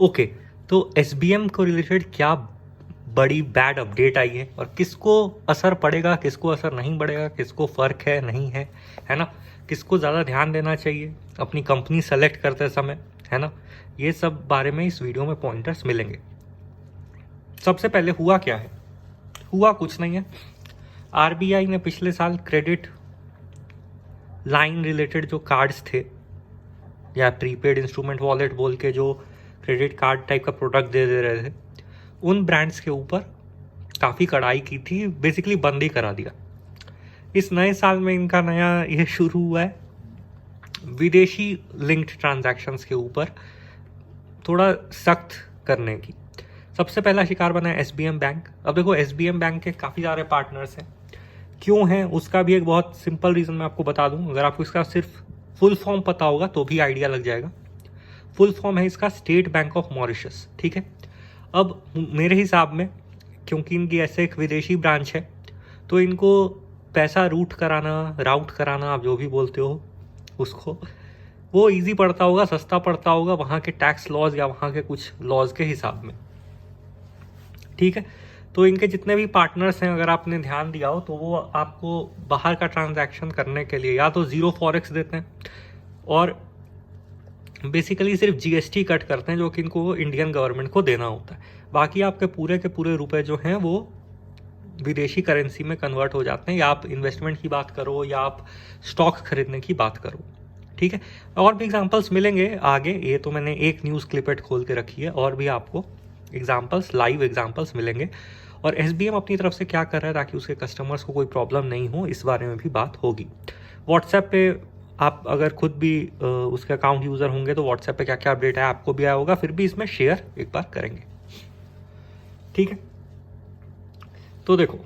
Okay, तो SBM को related क्या बड़ी बैड अपडेट आई है और किसको असर पड़ेगा, किसको असर नहीं पड़ेगा, किसको फ़र्क है नहीं है ना, किसको ज़्यादा ध्यान देना चाहिए अपनी कंपनी सेलेक्ट करते समय, है ना, ये सब बारे में इस वीडियो में पॉइंटर्स मिलेंगे। सबसे पहले हुआ क्या है, हुआ कुछ नहीं है। आरबीआई ने पिछले साल क्रेडिट लाइन रिलेटेड जो कार्ड्स थे या प्रीपेड इंस्ट्रूमेंट वॉलेट बोल के जो क्रेडिट कार्ड टाइप का प्रोडक्ट दे रहे थे, उन ब्रांड्स के ऊपर काफ़ी कड़ाई की थी, बेसिकली बंद ही करा दिया। इस नए साल में इनका नया ये शुरू हुआ है विदेशी लिंक्ड ट्रांजैक्शंस के ऊपर थोड़ा सख्त करने की। सबसे पहला शिकार बना है एसबीएम बैंक। अब देखो, एसबीएम बैंक के काफ़ी सारे पार्टनर्स हैं। क्यों हैं उसका भी एक बहुत सिंपल रीज़न मैं आपको बता दूं। अगर आपको इसका सिर्फ फुल फॉर्म पता होगा तो भी आइडिया लग जाएगा। फुल फॉर्म है इसका स्टेट बैंक ऑफ मॉरिशस, ठीक है। अब मेरे हिसाब में क्योंकि इनकी ऐसे एक विदेशी ब्रांच है तो इनको पैसा राउट कराना आप जो भी बोलते हो उसको, वो इजी पड़ता होगा, सस्ता पड़ता होगा वहाँ के टैक्स लॉज या वहाँ के कुछ लॉज के हिसाब में, ठीक है। तो इनके जितने भी पार्टनर्स हैं, अगर आपने ध्यान दिया हो तो वो आपको बाहर का ट्रांजैक्शन करने के लिए या तो ज़ीरो फॉरेक्स देते हैं और बेसिकली सिर्फ जीएसटी कट करते हैं जो कि इनको इंडियन गवर्नमेंट को देना होता है। बाकी आपके पूरे के पूरे रुपए जो हैं वो विदेशी करेंसी में कन्वर्ट हो जाते हैं, या आप इन्वेस्टमेंट की बात करो या आप स्टॉक खरीदने की बात करो, ठीक है। और भी एग्जांपल्स मिलेंगे आगे, ये तो मैंने एक न्यूज़ क्लिपेट खोल के रखी है, और भी आपको एग्जांपल्स, लाइव एग्जांपल्स मिलेंगे। और एसबीएम अपनी तरफ से क्या कर रहा है ताकि उसके कस्टमर्स को कोई प्रॉब्लम नहीं हो, इस बारे में भी बात होगी। व्हाट्सएप पे आप अगर खुद भी उसके अकाउंट यूज़र होंगे तो व्हाट्सएप पे क्या क्या अपडेट है आपको भी आया होगा, फिर भी इसमें शेयर एक बार करेंगे, ठीक है। तो देखो,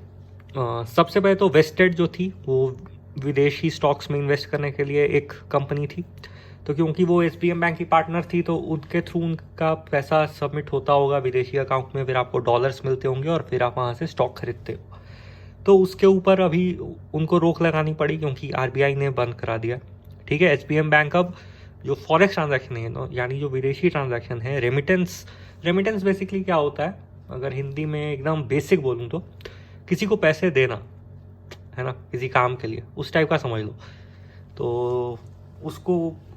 सबसे पहले तो वेस्टेड जो थी वो विदेशी स्टॉक्स में इन्वेस्ट करने के लिए एक कंपनी थी। तो क्योंकि वो एसबीएम बैंक की पार्टनर थी तो उनके थ्रू उनका पैसा सबमिट होता होगा विदेशी अकाउंट में, फिर आपको डॉलर्स मिलते होंगे और फिर आप वहाँ से स्टॉक खरीदते हो। तो उसके ऊपर अभी उनको रोक लगानी पड़ी क्योंकि आरबीआई ने बंद करा दिया, ठीक है। एसबीएम बैंक अब जो फॉरेक्स ट्रांजैक्शन है, यानी जो विदेशी ट्रांजैक्शन है, रेमिटेंस बेसिकली क्या होता है, अगर हिंदी में एकदम बेसिक बोलूँ तो किसी को पैसे देना, है ना, किसी काम के लिए, उस टाइप का समझ लो। तो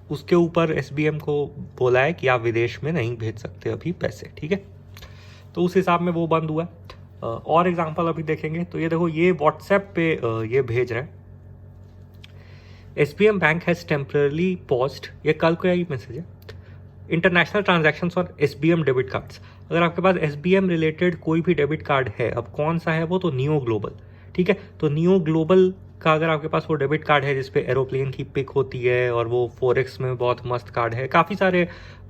उसके ऊपर एसबीएम को बोला है कि आप विदेश में नहीं भेज सकते अभी पैसे, ठीक है। तो उस हिसाब में वो बंद हुआ है। और एग्जांपल अभी देखेंगे तो ये देखो, ये व्हाट्सएप पे ये भेज रहे हैं, SBM bank has temporarily paused, ये कल का ही मैसेज है, इंटरनेशनल ट्रांजैक्शंस और एसबीएम डेबिट कार्ड्स। अगर आपके पास एसबीएम रिलेटेड कोई भी डेबिट कार्ड है, अब कौन सा है वो, तो नियो ग्लोबल, ठीक है। तो नियो ग्लोबल का अगर आपके पास वो डेबिट कार्ड है जिसपे एरोप्लेन की पिक होती है और वो फॉरेक्स में बहुत मस्त कार्ड है, काफ़ी सारे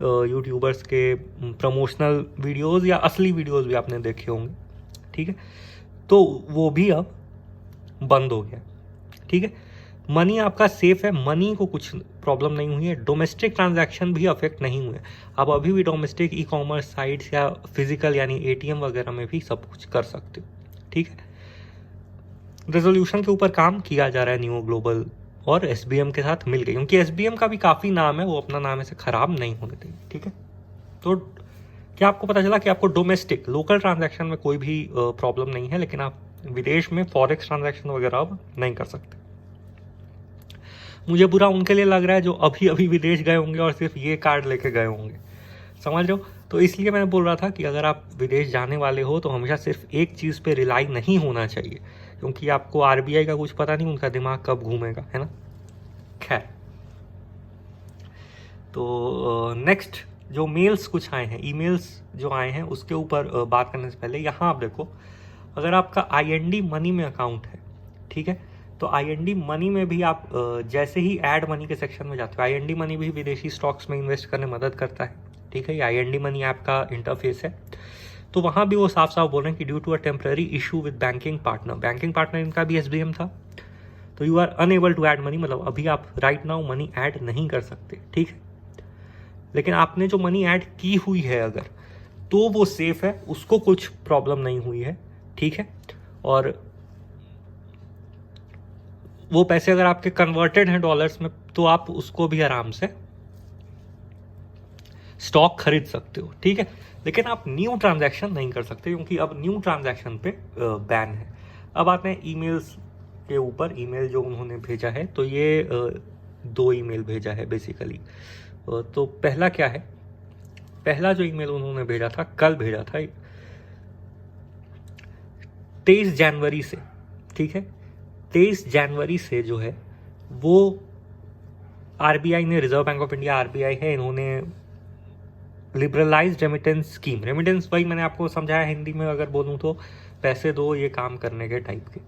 यूट्यूबर्स के प्रमोशनल वीडियोज़ या असली वीडियोज़ भी आपने देखे होंगे, ठीक है। तो वो भी अब बंद हो गया, ठीक है। मनी आपका सेफ है, मनी को कुछ प्रॉब्लम नहीं हुई है, डोमेस्टिक ट्रांजैक्शन भी अफेक्ट नहीं हुए। आप अभी भी डोमेस्टिक ई कॉमर्स साइट्स या फिजिकल यानी एटीएम वगैरह में भी सब कुछ कर सकते हो, ठीक है। रेजोल्यूशन के ऊपर काम किया जा रहा है नियो ग्लोबल और एसबीएम के साथ मिलकर, क्योंकि एसबीएम का भी काफ़ी नाम है, वो अपना नाम ऐसे खराब नहीं होने देंगे, ठीक है। तो क्या आपको पता चला कि आपको डोमेस्टिक लोकल ट्रांजैक्शन में कोई भी प्रॉब्लम नहीं है, लेकिन आप विदेश में फॉरेक्स ट्रांजैक्शन वगैरह अब नहीं कर सकते। मुझे बुरा उनके लिए लग रहा है जो अभी अभी विदेश गए होंगे और सिर्फ ये कार्ड लेके गए होंगे, समझ रहे हो। तो इसलिए मैं बोल रहा था कि अगर आप विदेश जाने वाले हो तो हमेशा सिर्फ एक चीज़ पे रिलाई नहीं होना चाहिए, क्योंकि आपको आरबीआई का कुछ पता नहीं, उनका दिमाग कब घूमेगा, है ना। खैर, तो नेक्स्ट जो मेल्स कुछ आए हैं, ईमेल्स जो आए हैं उसके ऊपर बात करने से पहले यहाँ आप देखो, अगर आपका आईएनडी मनी में अकाउंट है, ठीक है, तो आईएनडी मनी में भी आप जैसे ही ऐड मनी के सेक्शन में जाते हो, आईएनडी मनी भी विदेशी स्टॉक्स में इन्वेस्ट करने में मदद करता है, ठीक है। ये आईएनडी मनी ऐप का इंटरफेस है। तो वहाँ भी वो साफ साफ बोल रहे हैं कि due to a temporary issue with banking partner इनका भी एसबीएम था, तो you are unable to add money, मतलब अभी आप राइट नाउ मनी ऐड नहीं कर सकते, ठीक है। लेकिन आपने जो मनी ऐड की हुई है अगर, तो वो सेफ है, उसको कुछ प्रॉब्लम नहीं हुई है, ठीक है। और वो पैसे अगर आपके कन्वर्टेड हैं डॉलर्स में तो आप उसको भी आराम से स्टॉक खरीद सकते हो, ठीक है। लेकिन आप न्यू ट्रांजैक्शन नहीं कर सकते क्योंकि अब न्यू ट्रांजैक्शन पे बैन है। अब आते हैं ईमेल्स के ऊपर। ईमेल जो उन्होंने भेजा है, तो ये 2 ईमेल भेजा है बेसिकली। तो पहला क्या है, पहला जो ईमेल उन्होंने भेजा था, कल भेजा था 23 जनवरी से, ठीक है। 23 जनवरी से जो है वो आरबीआई ने, reserve bank of India RBI है, इन्होंने लिबरलाइज्ड रेमिटेंस स्कीम, रेमिटेंस वही मैंने आपको समझाया हिंदी में अगर बोलूँ तो पैसे दो ये काम करने के टाइप के,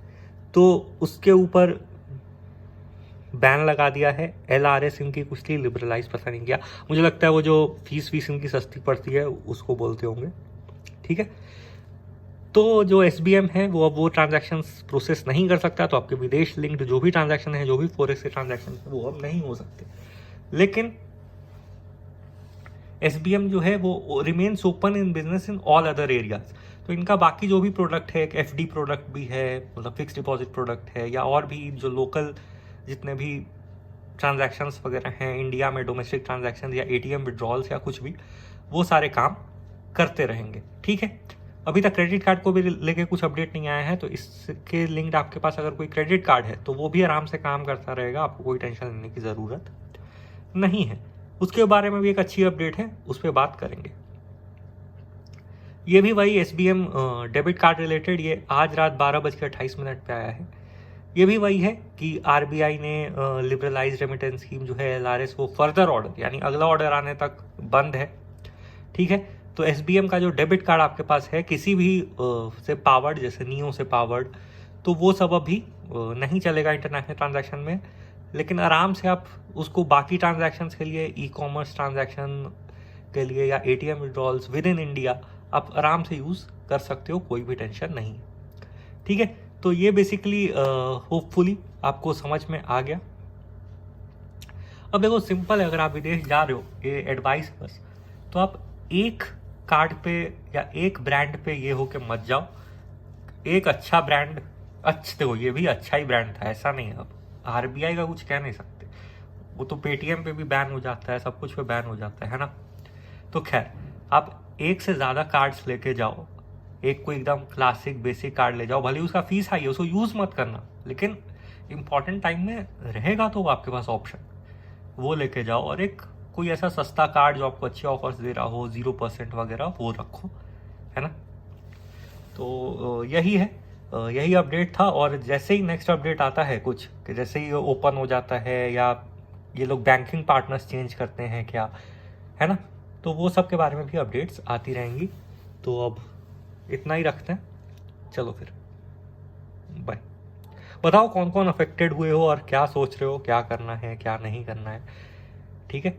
तो उसके ऊपर बैन लगा दिया है। LRS इनकी कुछ थी, लिबरलाइज पता नहीं क्या, मुझे लगता है वो जो फीस इनकी सस्ती पड़ती है उसको बोलते होंगे, ठीक है। तो जो SBM है वो अब वो ट्रांजैक्शंस प्रोसेस नहीं कर सकता, तो आपके विदेश लिंक्ड जो भी ट्रांजैक्शन है, जो भी फॉरेक्स के ट्रांजैक्शन है, वो अब नहीं हो सकते। लेकिन SBM जो है वो remains open in business in all other areas. तो इनका बाकी जो भी प्रोडक्ट है, एक FD प्रोडक्ट भी है, मतलब फिक्स डिपॉजिट प्रोडक्ट है, या और भी जो लोकल जितने भी ट्रांजैक्शंस वगैरह हैं इंडिया में, डोमेस्टिक ट्रांजैक्शन या ATM विड्रॉल्स या कुछ भी, वो सारे काम करते रहेंगे, ठीक है। अभी तक क्रेडिट कार्ड को भी लेके कुछ अपडेट नहीं आया है, तो इसके लिंक्ड आपके पास अगर कोई क्रेडिट कार्ड है तो वो भी आराम से काम करता रहेगा, आपको कोई टेंशन लेने की ज़रूरत नहीं है। उसके बारे में भी एक अच्छी अपडेट है, उस पर बात करेंगे। ये भी वही SBM डेबिट कार्ड रिलेटेड, ये आज रात 12:28 पे आया है। ये भी वही है कि RBI ने लिबरलाइज रेमिटेंस स्कीम जो है LRS, वो फर्दर ऑर्डर यानी अगला ऑर्डर आने तक बंद है, ठीक है। तो SBM का जो डेबिट कार्ड आपके पास है किसी भी से पावर्ड, जैसे नियो से पावर्ड, तो वो सब अभी नहीं चलेगा इंटरनेशनल ट्रांजैक्शन में। लेकिन आराम से आप उसको बाकी ट्रांजैक्शंस के लिए, ई-कॉमर्स ट्रांजैक्शन के लिए या ATM withdrawals with in India आप आराम से यूज़ कर सकते हो, कोई भी टेंशन नहीं, ठीक है। तो ये बेसिकली होपफुली आपको समझ में आ गया। अब देखो सिंपल है, अगर आप विदेश जा रहे हो, ये एडवाइस बस, तो आप एक कार्ड पे या एक ब्रांड पे ये हो के मत जाओ। एक अच्छा ब्रांड, अच्छा देखो ये भी अच्छा ही ब्रांड था, ऐसा नहीं है, अब RBI का कुछ कह नहीं सकते, वो तो पेटीएम पे भी बैन हो जाता है, सब कुछ पे बैन हो जाता है ना। तो खैर आप एक से ज़्यादा कार्ड्स लेके जाओ, एक कोई एकदम क्लासिक बेसिक कार्ड ले जाओ, भले उसका फीस हाई है, उसको यूज़ मत करना, लेकिन इंपॉर्टेंट टाइम में रहेगा तो आपके पास ऑप्शन, वो लेके जाओ। और एक कोई ऐसा सस्ता कार्ड जो आपको अच्छे ऑफर्स दे रहा हो, 0% वगैरह, वो रखो, है ना। तो यही है, यही अपडेट था। और जैसे ही नेक्स्ट अपडेट आता है कुछ, कि जैसे ही ओपन हो जाता है या ये लोग बैंकिंग पार्टनर्स चेंज करते हैं क्या, है ना, तो वो सब के बारे में भी अपडेट्स आती रहेंगी। तो अब इतना ही रखते हैं, चलो फिर बाय। बताओ कौन कौन अफेक्टेड हुए हो और क्या सोच रहे हो, क्या करना है क्या नहीं करना है, ठीक है।